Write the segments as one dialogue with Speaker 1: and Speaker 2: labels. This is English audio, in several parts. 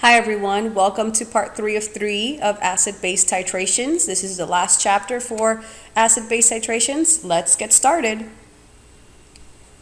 Speaker 1: Hi everyone, welcome to part 3 of 3 of acid-base titrations. This is the last chapter for acid-base titrations. Let's get started.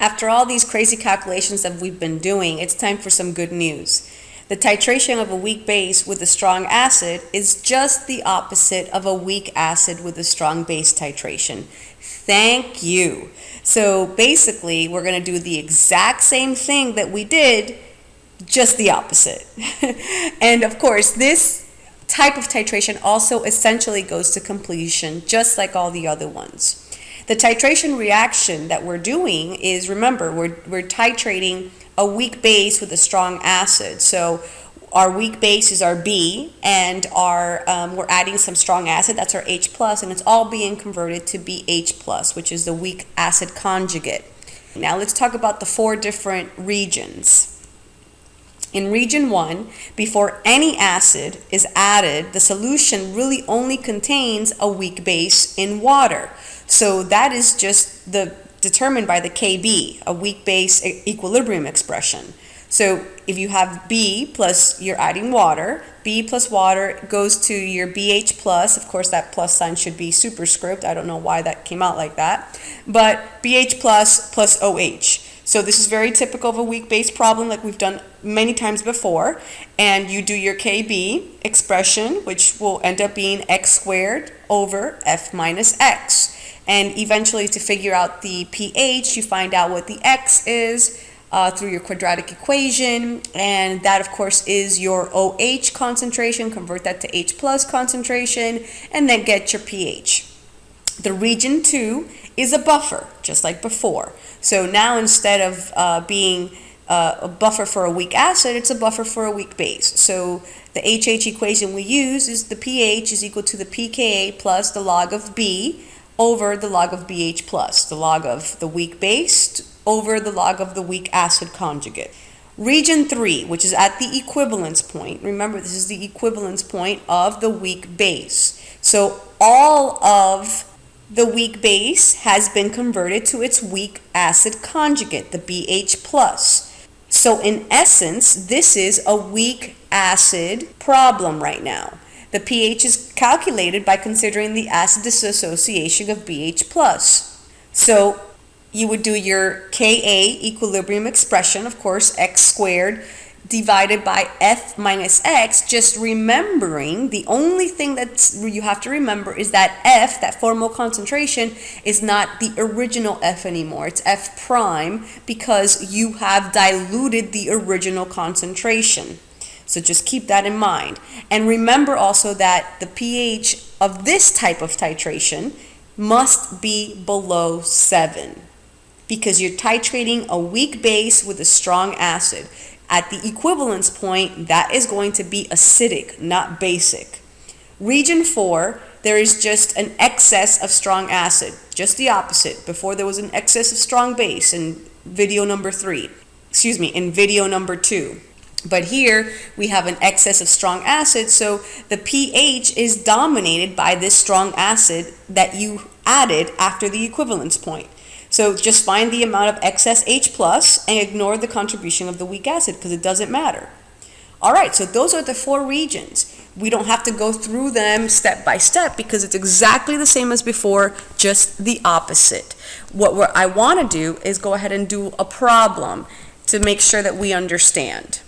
Speaker 1: After all these crazy calculations that we've been doing, it's time for some good news. The titration of a weak base with a strong acid is just the opposite of a weak acid with a strong base titration. Thank you. So basically, we're going to do the exact same thing that we did, just the opposite. And of course, this type of titration also essentially goes to completion, just like all the other ones. The titration reaction that we're doing is, remember, we're titrating a weak base with a strong acid. So our weak base is our B, and we're adding some strong acid, that's our H+, and it's all being converted to BH+, which is the weak acid conjugate. Now let's talk about the 4 different regions. In region 1, before any acid is added, the solution really only contains a weak base in water. So that is just determined by the Kb, a weak base equilibrium expression. So if you have B plus you're adding water, B plus water goes to your BH+. Of course, that plus sign should be superscript. I don't know why that came out like that. But BH plus OH. So this is very typical of a weak base problem like we've done many times before. And you do your Kb expression, which will end up being x squared over F minus x. And eventually, to figure out the pH, you find out what the x is through your quadratic equation. And that, of course, is your OH concentration. Convert that to H+ concentration, and then get your pH. The region 2 is a buffer, just like before. So now instead of being a buffer for a weak acid, it's a buffer for a weak base. So the HH equation we use is the pH is equal to the pKa plus the log of B over the log of BH+, the log of the weak base over the log of the weak acid conjugate. Region 3, which is at the equivalence point, remember this is the equivalence point of the weak base. So all of the weak base has been converted to its weak acid conjugate, the BH+. So in essence, this is a weak acid problem right now. The pH is calculated by considering the acid dissociation of BH+. So you would do your Ka equilibrium expression, of course, x squared divided by F minus x, just remembering the only thing that you have to remember is that F, that formal concentration, is not the original F anymore. It's F prime because you have diluted the original concentration. So just keep that in mind. And remember also that the pH of this type of titration must be below 7 because you're titrating a weak base with a strong acid. At the equivalence point, that is going to be acidic, not basic. Region 4, there is just an excess of strong acid, just the opposite. Before there was an excess of strong base in video number 2. But here we have an excess of strong acid, so the pH is dominated by this strong acid that you added after the equivalence point. So just find the amount of excess H+ and ignore the contribution of the weak acid because it doesn't matter. All right, so those are the 4 regions. We don't have to go through them step by step because it's exactly the same as before, just the opposite. What I want to do is go ahead and do a problem to make sure that we understand.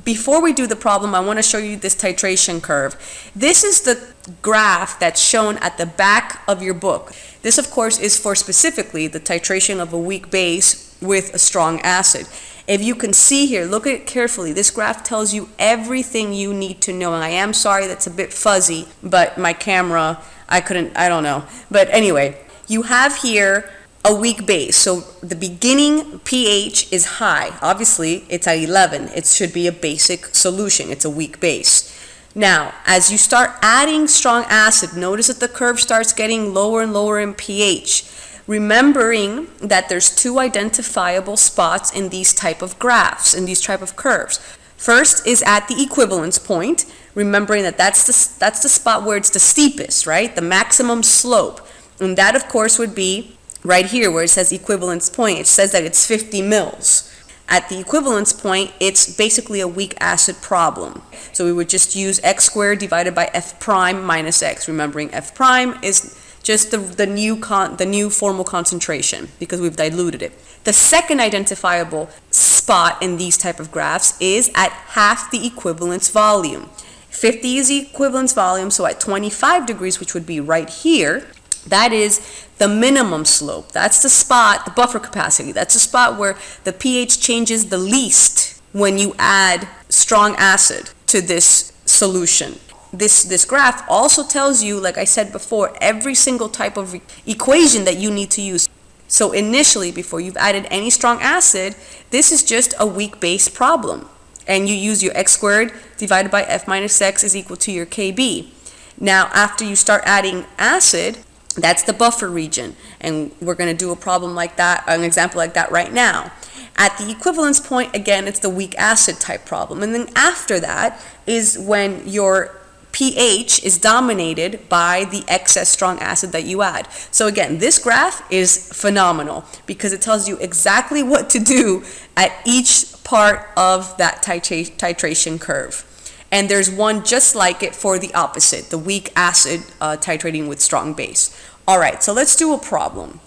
Speaker 1: Before we do the problem, I want to show you this titration curve. This is the graph that's shown at the back of your book. This, of course, is for specifically the titration of a weak base with a strong acid. If you can see here, look at it carefully. This graph tells you everything you need to know. And I am sorry that's a bit fuzzy, but my camera, I don't know. But anyway, you have here a weak base. So the beginning pH is high. Obviously, it's at 11. It should be a basic solution. It's a weak base. Now, as you start adding strong acid, notice that the curve starts getting lower and lower in pH. Remembering that there's 2 identifiable spots in these type of graphs, in these type of curves. First is at the equivalence point, remembering that that's the spot where it's the steepest, right? The maximum slope. And that, of course, would be right here where it says equivalence point. It says that it's 50 mils. At the equivalence point, it's basically a weak acid problem. So we would just use x squared divided by f prime minus x, remembering f prime is just the new formal concentration because we've diluted it. The second identifiable spot in these type of graphs is at half the equivalence volume. 50 is the equivalence volume, so at 25 degrees, which would be right here, that is the minimum slope. That's the spot, the buffer capacity. That's the spot where the pH changes the least when you add strong acid to this solution. This graph also tells you, like I said before, every single type of equation that you need to use. So initially, before you've added any strong acid, this is just a weak base problem. And you use your x squared divided by f minus x is equal to your Kb. Now, after you start adding acid, that's the buffer region. And we're going to do a problem like that, an example like that right now. At the equivalence point, again, it's the weak acid type problem. And then after that is when your pH is dominated by the excess strong acid that you add. So again, this graph is phenomenal because it tells you exactly what to do at each part of that titration curve. And there's one just like it for the opposite, the weak acid titrating with strong base. All right, so let's do a problem.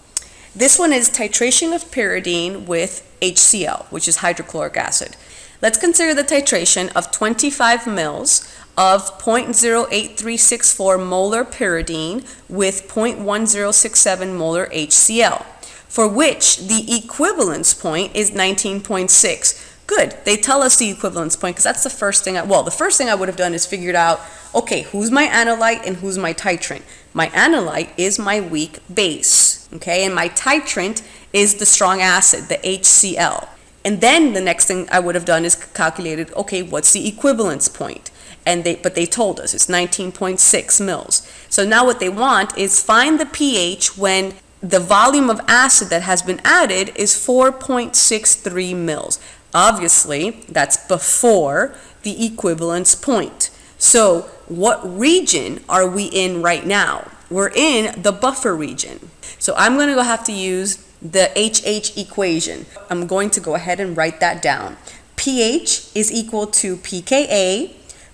Speaker 1: This one is titration of pyridine with HCl, which is hydrochloric acid. Let's consider the titration of 25 mils of 0.08364 molar pyridine with 0.1067 molar HCl, for which the equivalence point is 19.6. Good, they tell us the equivalence point because that's the first thing, the first thing I would have done is figured out, okay, who's my analyte and who's my titrant? My analyte is my weak base, okay, and my titrant is the strong acid, the HCl. And then the next thing I would have done is calculated, okay, what's the equivalence point? But they told us it's 19.6 mils. So now what they want is find the pH when the volume of acid that has been added is 4.63 mils. Obviously, that's before the equivalence point. So what region are we in right now? We're in the buffer region. So I'm going to have to use the HH equation. I'm going to go ahead and write that down. pH is equal to pKa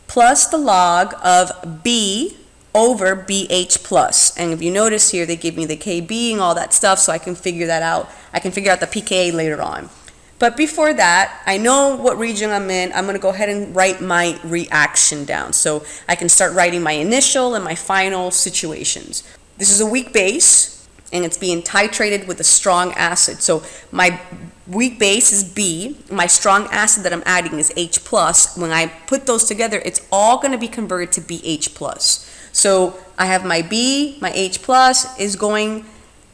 Speaker 1: plus the log of B over BH plus. And if you notice here, they give me the KB and all that stuff, so I can figure that out. I can figure out the pKa later on. But before that, I know what region I'm in. I'm going to go ahead and write my reaction down so I can start writing my initial and my final situations. This is a weak base, and it's being titrated with a strong acid. So my weak base is B. My strong acid that I'm adding is H plus. When I put those together, it's all going to be converted to BH plus. So I have my B, my H plus is going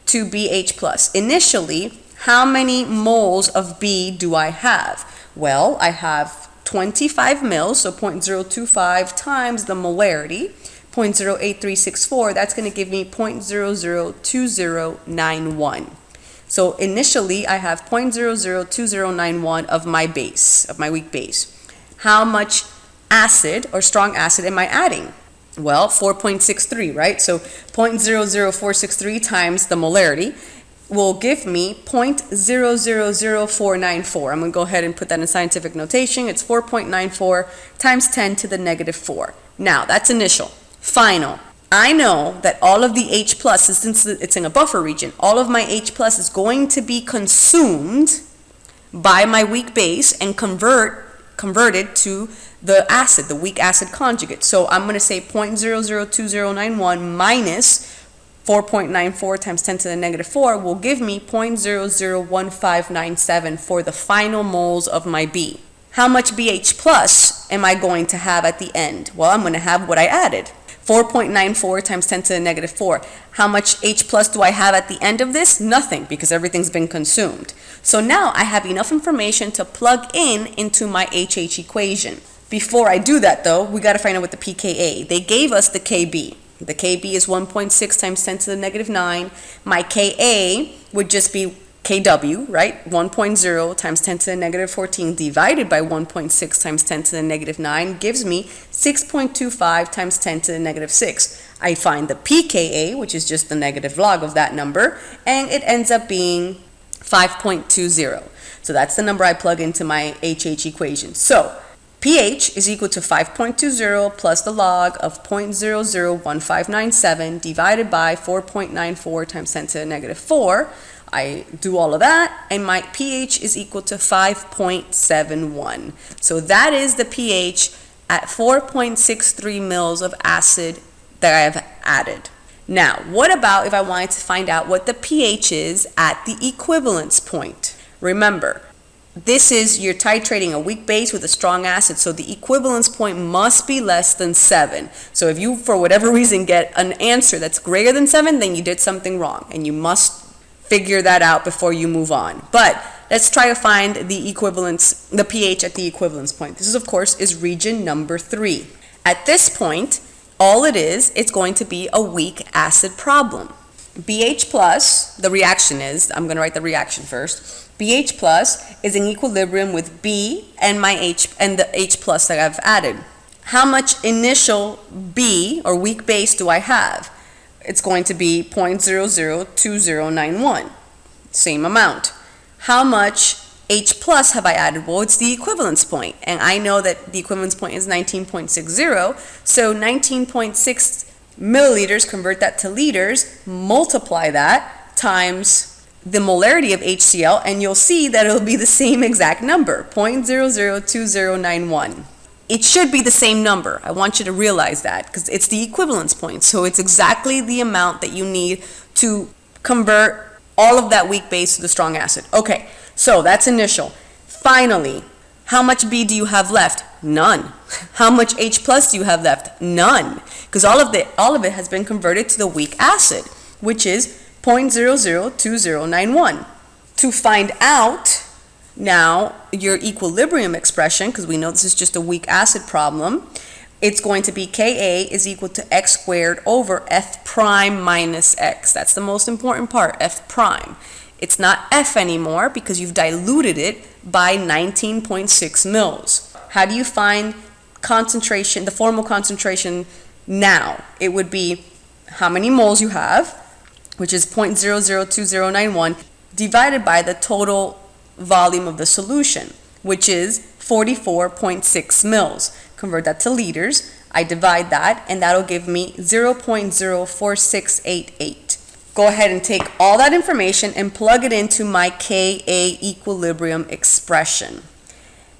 Speaker 1: to BH plus. Initially, how many moles of B do I have? Well, I have 25 mils, so 0.025 times the molarity, 0.08364, that's going to give me 0.002091. So initially, I have 0.002091 of my base, of my weak base. How much acid or strong acid am I adding? Well, 4.63, right? So 0.00463 times the molarity will give me 0.000494. I'm going to go ahead and put that in scientific notation. It's 4.94 times 10 to the negative 4. Now, that's initial. Final. I know that all of the H plus, since it's in a buffer region, all of my H plus is going to be consumed by my weak base and converted to the acid, the weak acid conjugate. So I'm going to say 0.002091 minus 4.94 times 10 to the negative 4 will give me 0.001597 for the final moles of my B. How much BH plus am I going to have at the end? Well, I'm going to have what I added. 4.94 times 10 to the negative 4. How much H plus do I have at the end of this? Nothing, because everything's been consumed. So now I have enough information to plug into my HH equation. Before I do that, though, we got to find out what the pKa. They gave us the Kb. The Kb is 1.6 times 10 to the negative 9. My Ka would just be Kw, right? 1.0 times 10 to the negative 14 divided by 1.6 times 10 to the negative 9 gives me 6.25 times 10 to the negative 6. I find the pKa, which is just the negative log of that number, and it ends up being 5.20. So that's the number I plug into my HH equation. So pH is equal to 5.20 plus the log of 0.001597 divided by 4.94 times 10 to the negative 4. I do all of that, and my pH is equal to 5.71. So that is the pH at 4.63 mils of acid that I have added. Now, what about if I wanted to find out what the pH is at the equivalence point? Remember, this is, you're titrating a weak base with a strong acid, so the equivalence point must be less than 7. So if you, for whatever reason, get an answer that's greater than 7, then you did something wrong, and you must figure that out before you move on. But let's try to find the equivalence, the pH at the equivalence point. This is, of course, is region number 3. At this point, all it is, it's going to be a weak acid problem. BH plus, the reaction is, I'm going to write the reaction first. BH plus is in equilibrium with B and my H and the H plus that I've added. How much initial B or weak base do I have? It's going to be 0.002091, same amount. How much H plus have I added? Well, it's the equivalence point, and I know that the equivalence point is 19.60, so 19.6 milliliters, convert that to liters, multiply that times the molarity of HCl, and you'll see that it'll be the same exact number, 0.002091. It should be the same number. I want you to realize that, because it's the equivalence point, so it's exactly the amount that you need to convert all of that weak base to the strong acid. Okay, so that's initial. Finally, how much B do you have left? None. How much H plus do you have left? None. Because all of it has been converted to the weak acid, which is 0.002091. To find out now your equilibrium expression, because we know this is just a weak acid problem, it's going to be Ka is equal to x squared over F prime minus x. That's the most important part, F prime. It's not F anymore because you've diluted it by 19.6 mils. How do you find concentration, the formal concentration now? It would be how many moles you have, which is 0.002091, divided by the total volume of the solution, which is 44.6 mils. Convert that to liters. I divide that, and that'll give me 0.04688. Go ahead and take all that information and plug it into my Ka equilibrium expression.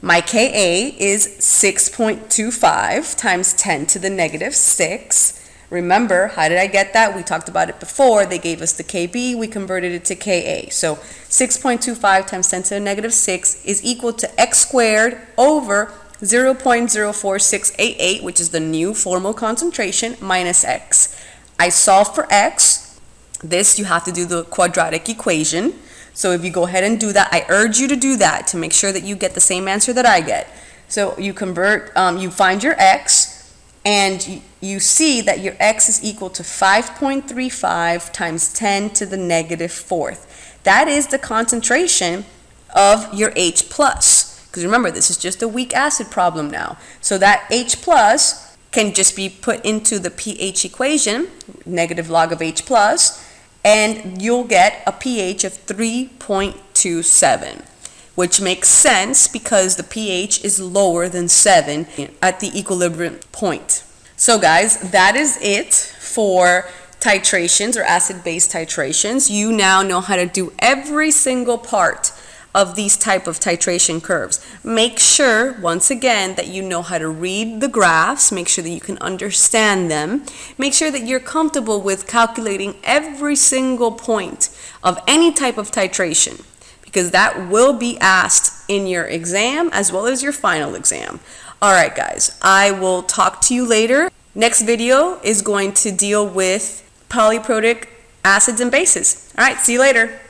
Speaker 1: My Ka is 6.25 times 10 to the negative 6. Remember, how did I get that? We talked about it before. They gave us the Kb, we converted it to Ka. So 6.25 times 10 to the negative 6 is equal to x squared over 0.04688, which is the new formal concentration, minus x. I solve for x. This, you have to do the quadratic equation. So if you go ahead and do that, I urge you to do that to make sure that you get the same answer that I get. So you convert, you find your x, and you see that your x is equal to 5.35 times 10 to the negative 4th. That is the concentration of your H plus. Because remember, this is just a weak acid problem now. So that H plus can just be put into the pH equation, negative log of H plus, and you'll get a pH of 3.27, which makes sense because the pH is lower than 7 at the equilibrium point. So guys, that is it for titrations or acid-base titrations. You now know how to do every single part of these type of titration curves. Make sure, once again, that you know how to read the graphs. Make sure that you can understand them. Make sure that you're comfortable with calculating every single point of any type of titration, because that will be asked in your exam as well as your final exam. All right, guys, I will talk to you later. Next video is going to deal with polyprotic acids and bases. All right, see you later.